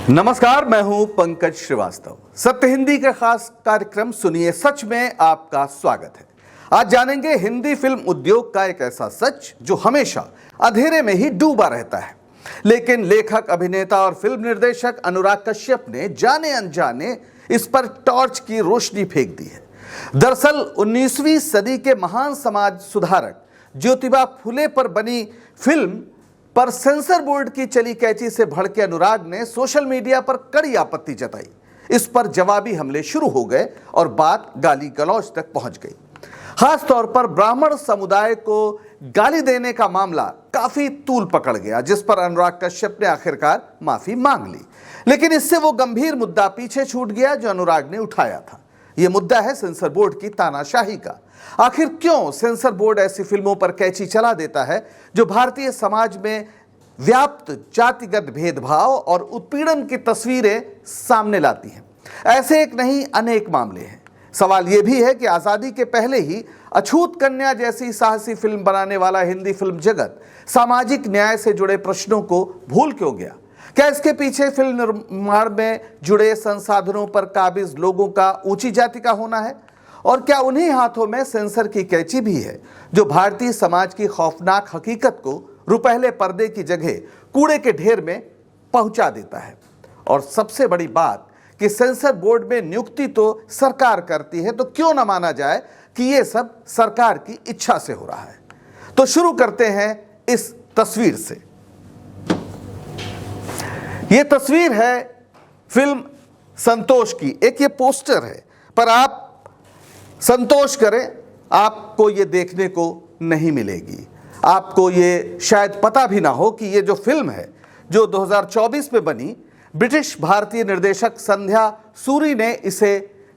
नमस्कार, मैं हूं पंकज श्रीवास्तव। सत्य हिंदी का खास कार्यक्रम सुनिए सच में आपका स्वागत है। आज जानेंगे हिंदी फिल्म उद्योग का एक ऐसा सच जो हमेशा अंधेरे में ही डूबा रहता है, लेकिन लेखक, अभिनेता और फिल्म निर्देशक अनुराग कश्यप ने जाने अनजाने इस पर टॉर्च की रोशनी फेंक दी है। दरअसल 19वीं सदी के महान समाज सुधारक ज्योतिबा फुले पर बनी फिल्म पर सेंसर बोर्ड की चली कैंची से भड़के अनुराग ने सोशल मीडिया पर कड़ी आपत्ति जताई। इस पर जवाबी हमले शुरू हो गए और बात गाली गलौज तक पहुंच गई। खास तौर पर ब्राह्मण समुदाय को गाली देने का मामला काफी तूल पकड़ गया, जिस पर अनुराग कश्यप ने आखिरकार माफी मांग ली। लेकिन इससे वो गंभीर मुद्दा पीछे छूट गया जो अनुराग ने उठाया था। यह मुद्दा है सेंसर बोर्ड की तानाशाही का। आखिर क्यों सेंसर बोर्ड ऐसी फिल्मों पर कैंची चला देता है जो भारतीय समाज में व्याप्त जातिगत भेदभाव और उत्पीड़न की तस्वीरें सामने लाती हैं? ऐसे एक नहीं, अनेक मामले हैं। सवाल यह भी है कि आजादी के पहले ही अछूत कन्या जैसी साहसी फिल्म बनाने वाला हिंदी फिल्म जगत सामाजिक न्याय से जुड़े प्रश्नों को भूल क्यों गया? क्या इसके पीछे फिल्म निर्माण में जुड़े संसाधनों पर काबिज लोगों का ऊंची जाति का होना है? और क्या उन्हीं हाथों में सेंसर की कैंची भी है जो भारतीय समाज की खौफनाक हकीकत को रुपहले पर्दे की जगह कूड़े के ढेर में पहुंचा देता है? और सबसे बड़ी बात कि सेंसर बोर्ड में नियुक्ति तो सरकार करती है, तो क्यों न माना जाए कि यह सब सरकार की इच्छा से हो रहा है? तो शुरू करते हैं इस तस्वीर से। यह तस्वीर है फिल्म संतोष की। एक ये पोस्टर है, पर आप संतोष करें, आपको ये देखने को नहीं मिलेगी। आपको ये शायद पता भी ना हो कि ये जो फिल्म है जो 2024 में बनी, ब्रिटिश भारतीय निर्देशक संध्या सूरी ने इसे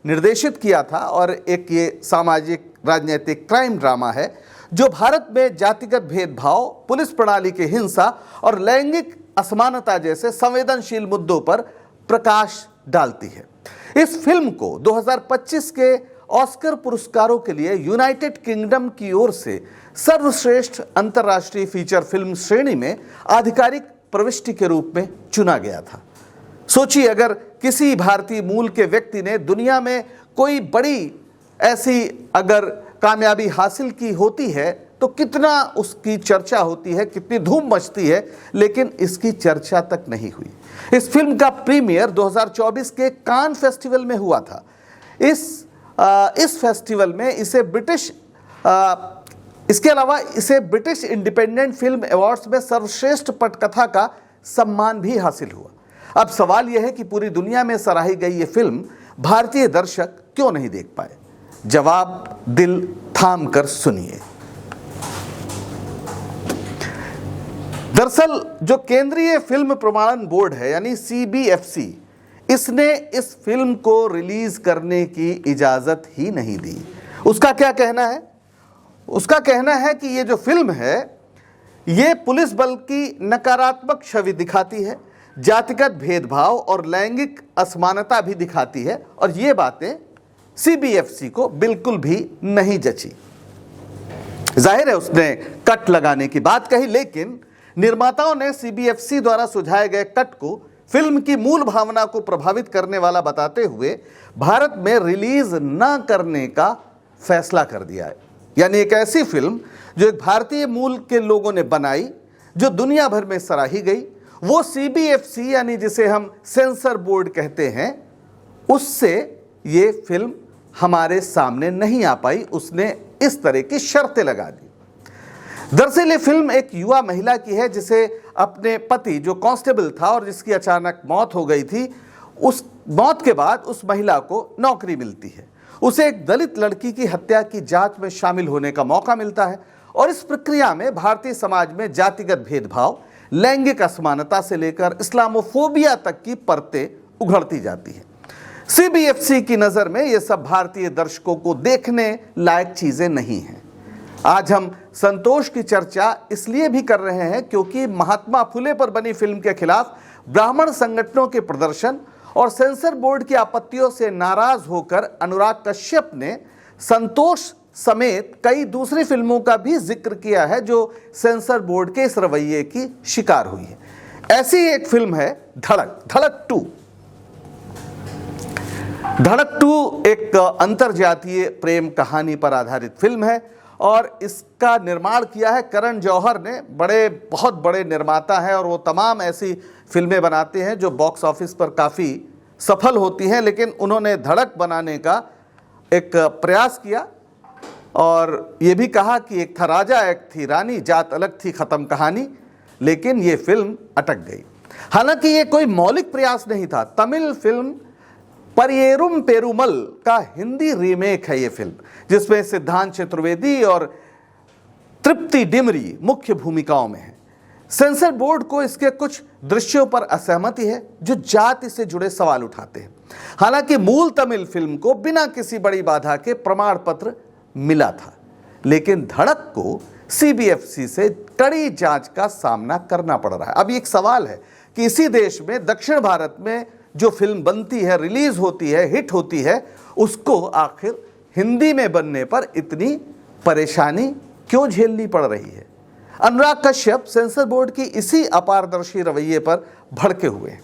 निर्देशित किया था और एक ये सामाजिक राजनीतिक क्राइम ड्रामा है जो भारत में जातिगत भेदभाव, पुलिस प्रणाली की हिंसा और लैंगिक असमानता जैसे संवेदनशील मुद्दों पर प्रकाश डालती है। इस फिल्म को 2025 के ऑस्कर पुरस्कारों के लिए यूनाइटेड किंगडम की ओर से सर्वश्रेष्ठ अंतर्राष्ट्रीय फीचर फिल्म श्रेणी में आधिकारिक प्रविष्टि के रूप में चुना गया था। सोचिए, अगर किसी भारतीय मूल के व्यक्ति ने दुनिया में कोई बड़ी ऐसी अगर कामयाबी हासिल की होती है तो कितना उसकी चर्चा होती है, कितनी धूम मचती है, लेकिन इसकी चर्चा तक नहीं हुई। इस फिल्म का प्रीमियर 2024 के कान फेस्टिवल में हुआ था। इस फेस्टिवल में इसके अलावा इसे ब्रिटिश इंडिपेंडेंट फिल्म अवार्ड्स में सर्वश्रेष्ठ पटकथा का सम्मान भी हासिल हुआ। अब सवाल यह है कि पूरी दुनिया में सराही गई ये फिल्म भारतीय दर्शक क्यों नहीं देख पाए? जवाब दिल थाम कर सुनिए। दरअसल जो केंद्रीय फिल्म प्रमाणन बोर्ड है यानी CBFC, इसने इस फिल्म को रिलीज करने की इजाजत ही नहीं दी। उसका क्या कहना है? उसका कहना है कि ये जो फिल्म है ये पुलिस बल की नकारात्मक छवि दिखाती है, जातिगत भेदभाव और लैंगिक असमानता भी दिखाती है, और ये बातें CBFC को बिल्कुल भी नहीं जची। जाहिर है उसने कट लगाने की बात कही, लेकिन निर्माताओं ने CBFC द्वारा सुझाए गए कट को फिल्म की मूल भावना को प्रभावित करने वाला बताते हुए भारत में रिलीज न करने का फैसला कर दिया है। यानी एक ऐसी फिल्म जो एक भारतीय मूल के लोगों ने बनाई, जो दुनिया भर में सराही गई, वो CBFC यानी जिसे हम सेंसर बोर्ड कहते हैं, उससे ये फिल्म हमारे सामने नहीं आ पाई। उसने इस तरह की शर्तें लगा दी। दरअसल ये फिल्म एक युवा महिला की है जिसे अपने पति जो कांस्टेबल था और जिसकी अचानक मौत हो गई थी, उस मौत के बाद उस महिला को नौकरी मिलती है। उसे एक दलित लड़की की हत्या की जांच में शामिल होने का मौका मिलता है और इस प्रक्रिया में भारतीय समाज में जातिगत भेदभाव, लैंगिक असमानता से लेकर इस्लामोफोबिया तक की परतें उघड़ती जाती हैं। CBFC की नज़र में ये सब भारतीय दर्शकों को देखने लायक चीज़ें नहीं हैं। आज हम संतोष की चर्चा इसलिए भी कर रहे हैं क्योंकि महात्मा फुले पर बनी फिल्म के खिलाफ ब्राह्मण संगठनों के प्रदर्शन और सेंसर बोर्ड की आपत्तियों से नाराज होकर अनुराग कश्यप ने संतोष समेत कई दूसरी फिल्मों का भी जिक्र किया है जो सेंसर बोर्ड के इस रवैये की शिकार हुई है। ऐसी ही एक फिल्म है धड़क 2। धड़क 2 एक अंतरजातीय प्रेम कहानी पर आधारित फिल्म है और इसका निर्माण किया है करण जौहर ने। बहुत बड़े निर्माता हैं और वो तमाम ऐसी फिल्में बनाते हैं जो बॉक्स ऑफिस पर काफ़ी सफल होती हैं, लेकिन उन्होंने धड़क बनाने का एक प्रयास किया और ये भी कहा कि एक था राजा एक थी रानी, जात अलग थी, ख़त्म कहानी। लेकिन ये फिल्म अटक गई। हालांकि ये कोई मौलिक प्रयास नहीं था। तमिल फिल्म परियेरुम पेरुमल का हिंदी रीमेक है ये फिल्म, जिसमें सिद्धांत चतुर्वेदी और तृप्ति डिमरी मुख्य भूमिकाओं में है। सेंसर बोर्ड को इसके कुछ दृश्यों पर असहमति है जो जाति से जुड़े सवाल उठाते हैं। हालांकि मूल तमिल फिल्म को बिना किसी बड़ी बाधा के प्रमाण पत्र मिला था, लेकिन धड़क को सीबीएफसी से कड़ी जांच का सामना करना पड़ रहा है। अब एक सवाल है कि इसी देश में दक्षिण भारत में जो फिल्म बनती है, रिलीज होती है, हिट होती है, उसको आखिर हिंदी में बनने पर इतनी परेशानी क्यों झेलनी पड़ रही है। अनुराग कश्यप सेंसर बोर्ड की इसी अपारदर्शी रवैये पर भड़के हुए हैं।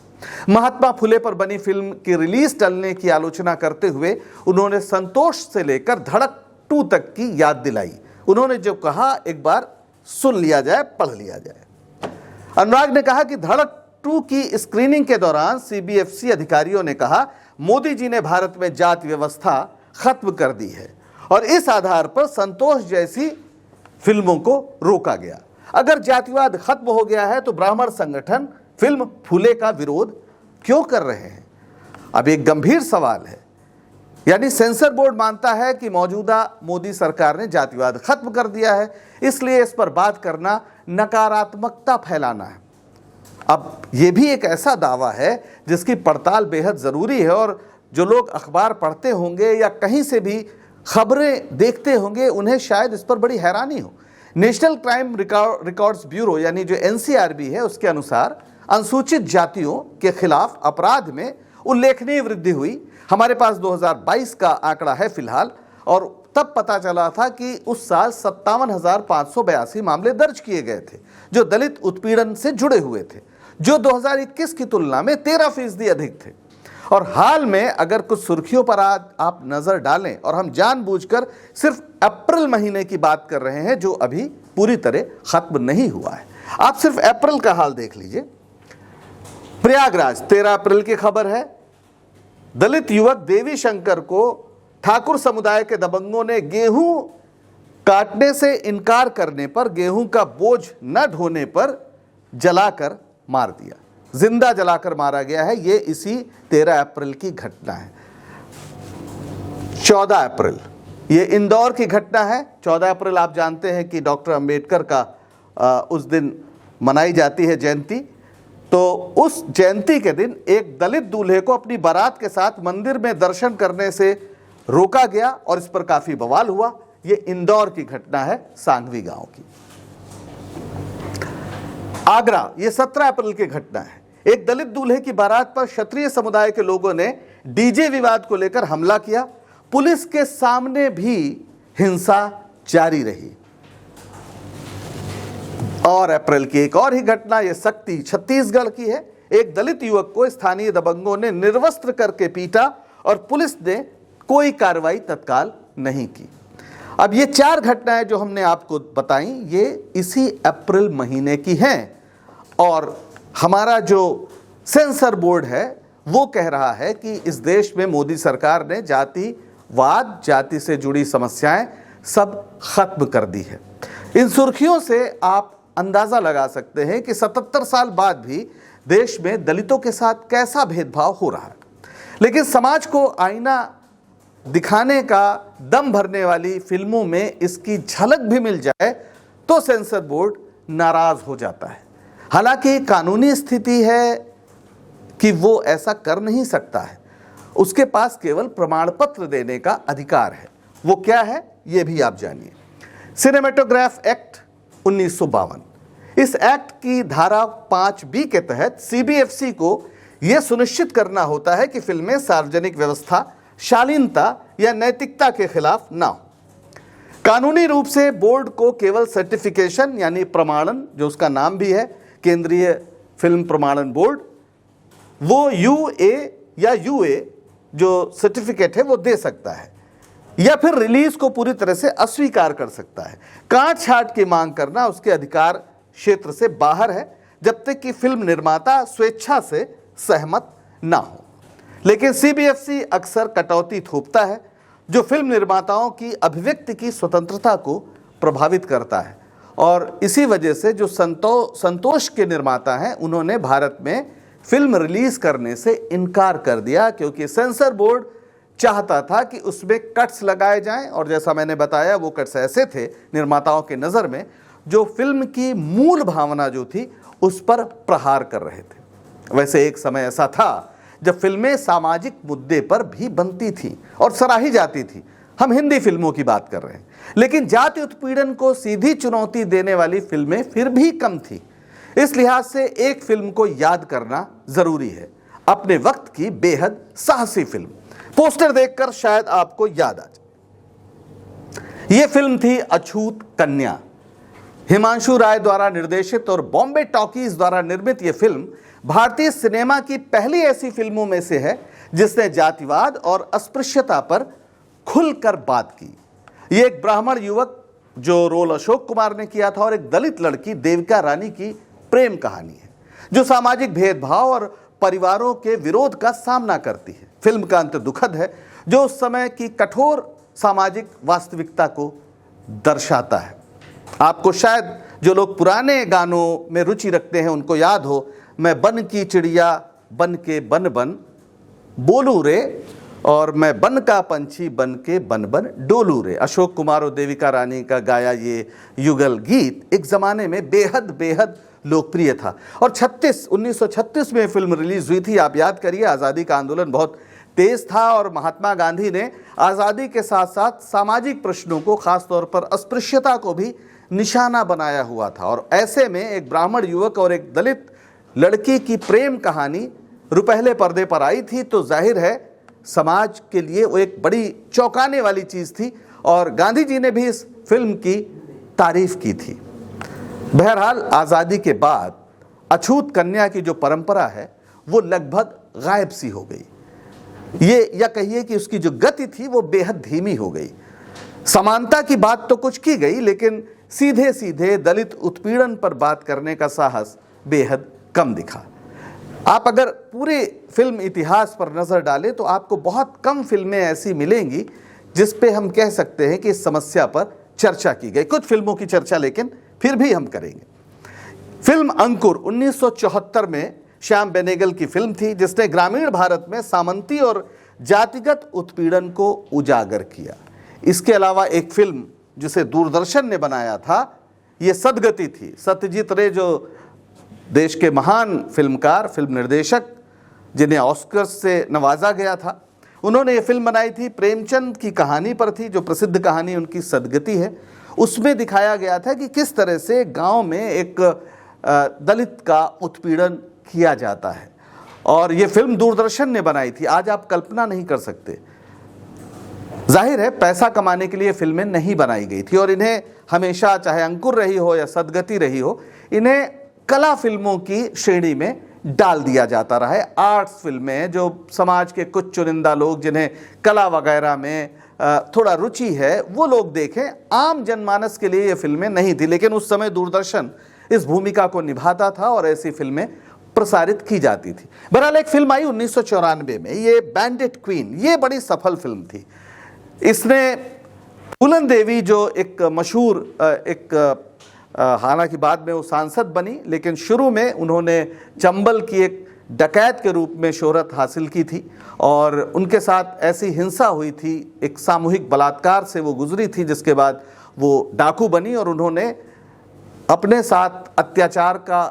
महात्मा फुले पर बनी फिल्म की रिलीज टलने की आलोचना करते हुए उन्होंने संतोष से लेकर धड़क 2 तक की याद दिलाई। उन्होंने जो कहा एक बार सुन लिया जाए, पढ़ लिया जाए। अनुराग ने कहा कि धड़क 2 की स्क्रीनिंग के दौरान सीबीएफसी अधिकारियों ने कहा मोदी जी ने भारत में जाति व्यवस्था खत्म कर दी है और इस आधार पर संतोष जैसी फिल्मों को रोका गया। अगर जातिवाद खत्म हो गया है तो ब्राह्मण संगठन फिल्म फुले का विरोध क्यों कर रहे हैं? अब एक गंभीर सवाल है। यानी सेंसर बोर्ड मानता है कि मौजूदा मोदी सरकार ने जातिवाद खत्म कर दिया है, इसलिए इस पर बात करना नकारात्मकता फैलाना है। अब ये भी एक ऐसा दावा है जिसकी पड़ताल बेहद ज़रूरी है और जो लोग अखबार पढ़ते होंगे या कहीं से भी खबरें देखते होंगे उन्हें शायद इस पर बड़ी हैरानी हो। नेशनल क्राइम रिकॉर्ड्स ब्यूरो यानी जो एनसीआरबी है, उसके अनुसार अनुसूचित जातियों के खिलाफ अपराध में उल्लेखनीय वृद्धि हुई। हमारे पास 2022 का आंकड़ा है फिलहाल, और तब पता चला था कि उस साल 57,582 मामले दर्ज किए गए थे जो दलित उत्पीड़न से जुड़े हुए थे, जो 2021 की तुलना में 13% अधिक थे। और हाल में अगर कुछ सुर्खियों पर आज आप नज़र डालें, और हम जानबूझकर सिर्फ अप्रैल महीने की बात कर रहे हैं जो अभी पूरी तरह खत्म नहीं हुआ है, आप सिर्फ अप्रैल का हाल देख लीजिए। प्रयागराज 13 अप्रैल की खबर है, दलित युवक देवी शंकर को ठाकुर समुदाय के दबंगों ने गेहूं काटने से इनकार करने पर, गेहूं का बोझ न ढोने पर जलाकर मार दिया, जिंदा जलाकर मारा गया है। ये इसी 13 अप्रैल की घटना है। 14 अप्रैल ये इंदौर की घटना है। 14 अप्रैल आप जानते हैं कि डॉक्टर अंबेडकर का उस दिन मनाई जाती है जयंती। तो उस जयंती के दिन एक दलित दूल्हे को अपनी बारात के साथ मंदिर में दर्शन करने से रोका गया और इस पर काफी बवाल हुआ। ये इंदौर की घटना है, सांघवी गांव की। आगरा ये 17 अप्रैल की घटना है। एक दलित दूल्हे की बारात पर क्षत्रिय समुदाय के लोगों ने डीजे विवाद को लेकर हमला किया। पुलिस के सामने भी हिंसा जारी रही। और अप्रैल की एक और ही घटना, ये शक्ति छत्तीसगढ़ की है। एक दलित युवक को स्थानीय दबंगों ने निर्वस्त्र करके पीटा और पुलिस ने कोई कार्रवाई तत्काल नहीं की। अब ये 4 घटनाएं जो हमने आपको बताई, ये इसी अप्रैल महीने की हैं। और हमारा जो सेंसर बोर्ड है वो कह रहा है कि इस देश में मोदी सरकार ने जातिवाद, जाति से जुड़ी समस्याएं सब खत्म कर दी है। इन सुर्खियों से आप अंदाज़ा लगा सकते हैं कि 77 साल बाद भी देश में दलितों के साथ कैसा भेदभाव हो रहा है। लेकिन समाज को आईना दिखाने का दम भरने वाली फिल्मों में इसकी झलक भी मिल जाए तो सेंसर बोर्ड नाराज हो जाता है। हालांकि कानूनी स्थिति है कि वो ऐसा कर नहीं सकता है, उसके पास केवल प्रमाण पत्र देने का अधिकार है। वो क्या है ये भी आप जानिए। सिनेमेटोग्राफ एक्ट 1952, इस एक्ट की धारा 5B के तहत सीबीएफसी को यह सुनिश्चित करना होता है कि फिल्में सार्वजनिक व्यवस्था, शालीनता या नैतिकता के खिलाफ ना हो। कानूनी रूप से बोर्ड को केवल सर्टिफिकेशन यानी प्रमाणन, जो उसका नाम भी है, केंद्रीय फिल्म प्रमाणन बोर्ड वो यूए या यूए जो सर्टिफिकेट है वो दे सकता है, या फिर रिलीज को पूरी तरह से अस्वीकार कर सकता है। काट छाट की मांग करना उसके अधिकार क्षेत्र से बाहर है, जब तक कि फिल्म निर्माता स्वेच्छा से सहमत ना हो। लेकिन सीबीएफसी अक्सर कटौती थोपता है, जो फिल्म निर्माताओं की अभिव्यक्ति की स्वतंत्रता को प्रभावित करता है, और इसी वजह से जो संतोष के निर्माता हैं उन्होंने भारत में फिल्म रिलीज करने से इनकार कर दिया, क्योंकि सेंसर बोर्ड चाहता था कि उसमें कट्स लगाए जाएं, और जैसा मैंने बताया वो कट्स ऐसे थे निर्माताओं के नज़र में जो फिल्म की मूल भावना जो थी उस पर प्रहार कर रहे थे। वैसे एक समय ऐसा था जब फिल्में सामाजिक मुद्दे पर भी बनती थीं और सराही जाती थी। हम हिंदी फिल्मों की बात कर रहे हैं, लेकिन जाति उत्पीड़न को सीधी चुनौती देने वाली फिल्में फिर भी कम थी। इस लिहाज से एक फिल्म को याद करना जरूरी है, अपने वक्त की बेहद साहसी फिल्म। पोस्टर देखकर शायद आपको याद आ जाए। यह फिल्म थी अछूत कन्या। हिमांशु राय द्वारा निर्देशित और बॉम्बे टॉकीज द्वारा निर्मित यह फिल्म भारतीय सिनेमा की पहली ऐसी फिल्मों में से है जिसने जातिवाद और अस्पृश्यता पर खुलकर बात की। यह एक ब्राह्मण युवक जो रोल अशोक कुमार ने किया था और एक दलित लड़की देविका रानी की प्रेम कहानी है, जो सामाजिक भेदभाव और परिवारों के विरोध का सामना करती है। फिल्म का अंत दुखद है, जो उस समय की कठोर सामाजिक वास्तविकता को दर्शाता है। आपको शायद जो लोग पुराने गानों में रुचि रखते हैं उनको याद हो, मैं बन की चिड़िया बन के बन बन बोलू रे, और मैं बन का पंछी बन के बन बन डोलू रे। अशोक कुमार और देविका रानी का गाया ये युगल गीत एक ज़माने में बेहद लोकप्रिय था। और 1936 में फिल्म रिलीज हुई थी। आप याद करिए, आज़ादी का आंदोलन बहुत तेज था और महात्मा गांधी ने आज़ादी के साथ साथ सामाजिक प्रश्नों को, खासतौर पर अस्पृश्यता को भी निशाना बनाया हुआ था। और ऐसे में एक ब्राह्मण युवक और एक दलित लड़की की प्रेम कहानी रुपहले पर्दे पर आई थी, तो जाहिर है समाज के लिए वो एक बड़ी चौंकाने वाली चीज़ थी, और गांधी जी ने भी इस फिल्म की तारीफ की थी। बहरहाल आज़ादी के बाद अछूत कन्या की जो परंपरा है वो लगभग गायब सी हो गई। ये या कहिए कि उसकी जो गति थी वो बेहद धीमी हो गई। समानता की बात तो कुछ की गई, लेकिन सीधे सीधे दलित उत्पीड़न पर बात करने का साहस बेहद कम दिखा। आप अगर पूरे फिल्म इतिहास पर नज़र डालें तो आपको बहुत कम फिल्में ऐसी मिलेंगी जिस पे हम कह सकते हैं कि इस समस्या पर चर्चा की गई। कुछ फिल्मों की चर्चा लेकिन फिर भी हम करेंगे। फिल्म अंकुर 1974 में श्याम बेनेगल की फिल्म थी, जिसने ग्रामीण भारत में सामंती और जातिगत उत्पीड़न को उजागर किया। इसके अलावा एक फिल्म जिसे दूरदर्शन ने बनाया था, ये सदगति थी। सत्यजीत रे जो देश के महान फिल्मकार, फिल्म निर्देशक, जिन्हें ऑस्कर्स से नवाजा गया था, उन्होंने ये फिल्म बनाई थी। प्रेमचंद की कहानी पर थी, जो प्रसिद्ध कहानी उनकी सदगति है। उसमें दिखाया गया था कि किस तरह से गांव में एक दलित का उत्पीड़न किया जाता है, और ये फिल्म दूरदर्शन ने बनाई थी। आज आप कल्पना नहीं कर सकते। जाहिर है पैसा कमाने के लिए फिल्में नहीं बनाई गई थी, और इन्हें हमेशा, चाहे अंकुर रही हो या सदगति रही हो, इन्हें कला फिल्मों की श्रेणी में डाल दिया जाता रहा है। आर्ट्स फिल्में, जो समाज के कुछ चुनिंदा लोग जिन्हें कला वगैरह में थोड़ा रुचि है वो लोग देखें, आम जनमानस के लिए ये फिल्में नहीं थी। लेकिन उस समय दूरदर्शन इस भूमिका को निभाता था और ऐसी फिल्में प्रसारित की जाती थी। बहरहाल एक फिल्म आई 1994 में, ये बैंडिट क्वीन, ये बड़ी सफल फिल्म थी। इसने फूलन देवी जो एक मशहूर हालांकि बाद में वो सांसद बनी, लेकिन शुरू में उन्होंने चंबल की एक डकैत के रूप में शोहरत हासिल की थी, और उनके साथ ऐसी हिंसा हुई थी, एक सामूहिक बलात्कार से वो गुजरी थी, जिसके बाद वो डाकू बनी और उन्होंने अपने साथ अत्याचार का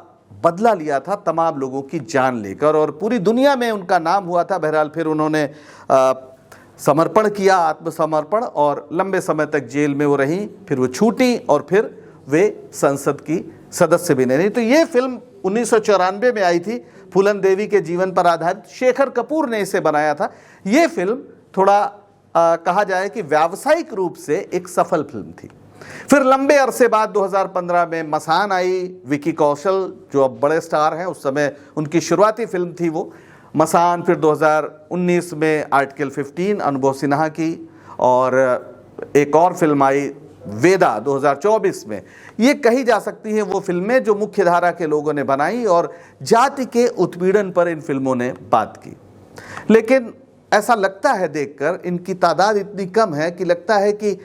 बदला लिया था, तमाम लोगों की जान लेकर, और पूरी दुनिया में उनका नाम हुआ था। बहरहाल फिर उन्होंने समर्पण किया, आत्मसमर्पण, और लंबे समय तक जेल में वो रहीं, फिर वो छूटी और फिर वे संसद की सदस्य भी नहीं। तो ये फिल्म 1994 में आई थी, फूलन देवी के जीवन पर आधारित। शेखर कपूर ने इसे बनाया था। ये फिल्म थोड़ा कहा जाए कि व्यावसायिक रूप से एक सफल फिल्म थी। फिर लंबे अरसे बाद 2015 में मसान आई, विकी कौशल जो अब बड़े स्टार हैं, उस समय उनकी शुरुआती फिल्म थी वो मसान। फिर 2019 में आर्टिकल 15 अनुभव सिन्हा की, और एक और फिल्म आई वेदा 2024 में। ये कही जा सकती है वो फिल्में जो मुख्य धारा के लोगों ने बनाई और जाति के उत्पीड़न पर इन फिल्मों ने बात की। लेकिन ऐसा लगता है देखकर इनकी तादाद इतनी कम है कि लगता है कि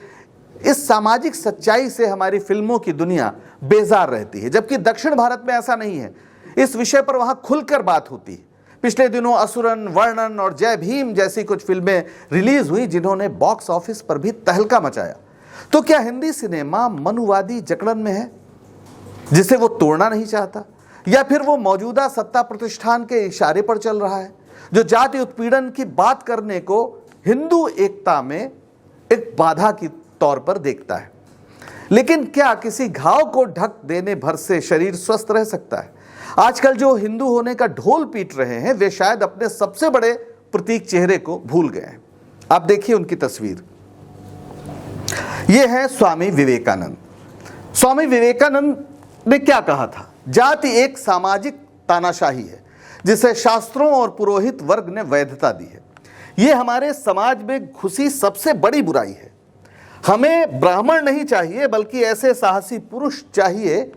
इस सामाजिक सच्चाई से हमारी फिल्मों की दुनिया बेजार रहती है, जबकि दक्षिण भारत में ऐसा नहीं है। इस विषय पर वहां खुलकर बात होती है। पिछले दिनों असुरन, वर्णन और जय भीम जैसी कुछ फिल्में रिलीज हुई जिन्होंने बॉक्स ऑफिस पर भी तहलका मचाया। तो क्या हिंदी सिनेमा मनुवादी जकड़न में है जिसे वो तोड़ना नहीं चाहता, या फिर वो मौजूदा सत्ता प्रतिष्ठान के इशारे पर चल रहा है जो जाति उत्पीड़न की बात करने को हिंदू एकता में एक बाधा की तौर पर देखता है? लेकिन क्या किसी घाव को ढक देने भर से शरीर स्वस्थ रह सकता है? आजकल जो हिंदू होने का ढोल पीट रहे हैं वे शायद अपने सबसे बड़े प्रतीक चेहरे को भूल गए हैं। आप देखिए उनकी तस्वीर। यह है स्वामी विवेकानंद। स्वामी विवेकानंद ने क्या कहा था? जाति एक सामाजिक तानाशाही है जिसे शास्त्रों और पुरोहित वर्ग ने वैधता दी है। यह हमारे समाज में घुसी सबसे बड़ी बुराई है। हमें ब्राह्मण नहीं चाहिए, बल्कि ऐसे साहसी पुरुष चाहिए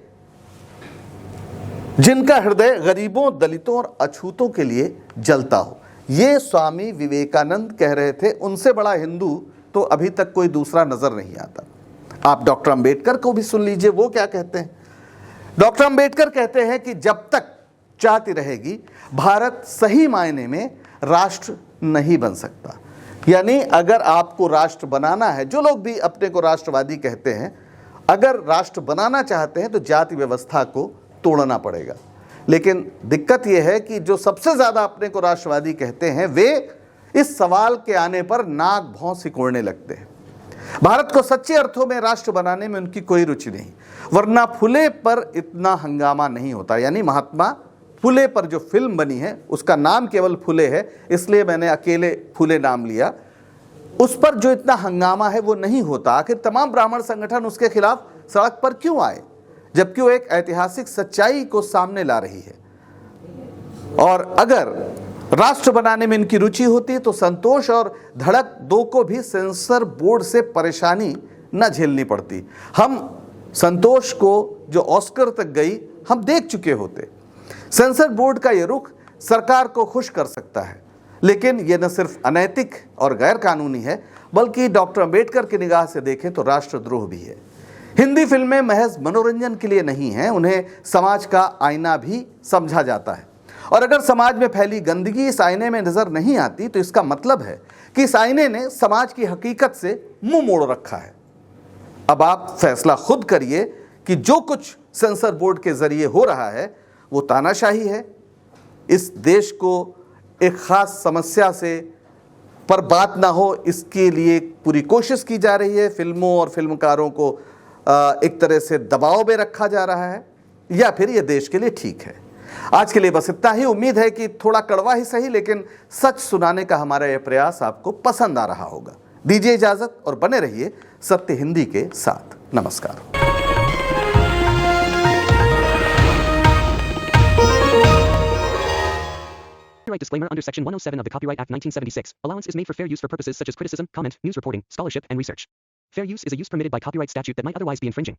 जिनका हृदय गरीबों, दलितों और अछूतों के लिए जलता हो। ये स्वामी विवेकानंद कह रहे थे। उनसे बड़ा हिंदू तो अभी तक कोई दूसरा नजर नहीं आता। आप डॉक्टर अंबेडकर को भी सुन लीजिए, वो क्या कहते हैं। डॉक्टर अंबेडकर कहते हैं कि जब तक जाति रहेगी भारत सही मायने में राष्ट्र नहीं बन सकता। यानी अगर आपको राष्ट्र बनाना है, जो लोग भी अपने को राष्ट्रवादी कहते हैं, अगर राष्ट्र बनाना चाहते हैं तो जाति व्यवस्था को तोड़ना पड़ेगा। लेकिन दिक्कत यह है कि जो सबसे ज्यादा अपने को राष्ट्रवादी कहते हैं वे इस सवाल के आने पर नाक भौं सिकोड़ने लगते हैं। भारत को सच्चे अर्थों में राष्ट्र बनाने में उनकी कोई रुचि नहीं, वरना फुले पर इतना हंगामा नहीं होता। यानी महात्मा फुले पर जो फिल्म बनी है उसका नाम केवल फुले है, इसलिए मैंने अकेले फुले नाम लिया। उस पर जो इतना हंगामा है वो नहीं होता। आखिर तमाम ब्राह्मण संगठन उसके खिलाफ सड़क पर क्यों आए, जबकि वो एक ऐतिहासिक सच्चाई को सामने ला रही है। और अगर राष्ट्र बनाने में इनकी रुचि होती तो संतोष और धड़क दो को भी सेंसर बोर्ड से परेशानी न झेलनी पड़ती। हम संतोष को जो ऑस्कर तक गई हम देख चुके होते। सेंसर बोर्ड का ये रुख सरकार को खुश कर सकता है, लेकिन यह न सिर्फ अनैतिक और गैर कानूनी है, बल्कि डॉक्टर अंबेडकर की निगाह से देखें तो राष्ट्रद्रोह भी है। हिंदी फिल्में महज मनोरंजन के लिए नहीं हैं, उन्हें समाज का आईना भी समझा जाता है। और अगर समाज में फैली गंदगी इस आईने में नजर नहीं आती तो इसका मतलब है कि इस आईने ने समाज की हकीकत से मुंह मोड़ रखा है। अब आप फैसला खुद करिए कि जो कुछ सेंसर बोर्ड के जरिए हो रहा है वो तानाशाही है, इस देश को एक खास समस्या से पर बात ना हो इसके लिए पूरी कोशिश की जा रही है, फिल्मों और फिल्मकारों को एक तरह से दबाव में रखा जा रहा है, या फिर ये देश के लिए ठीक है। आज के लिए बस इतना ही। उम्मीद है कि थोड़ा कड़वा ही सही लेकिन सच सुनाने का हमारा यह प्रयास आपको पसंद आ रहा होगा। दीजिए इजाजत और बने रहिए सत्य हिंदी के साथ। नमस्कार। Copyright disclaimer under Section 107 of the Copyright Act 1976. Allowance is made for fair use for purposes such as criticism, comment, news reporting, scholarship, and research. Fair use is a use permitted by copyright statute that might otherwise be infringing.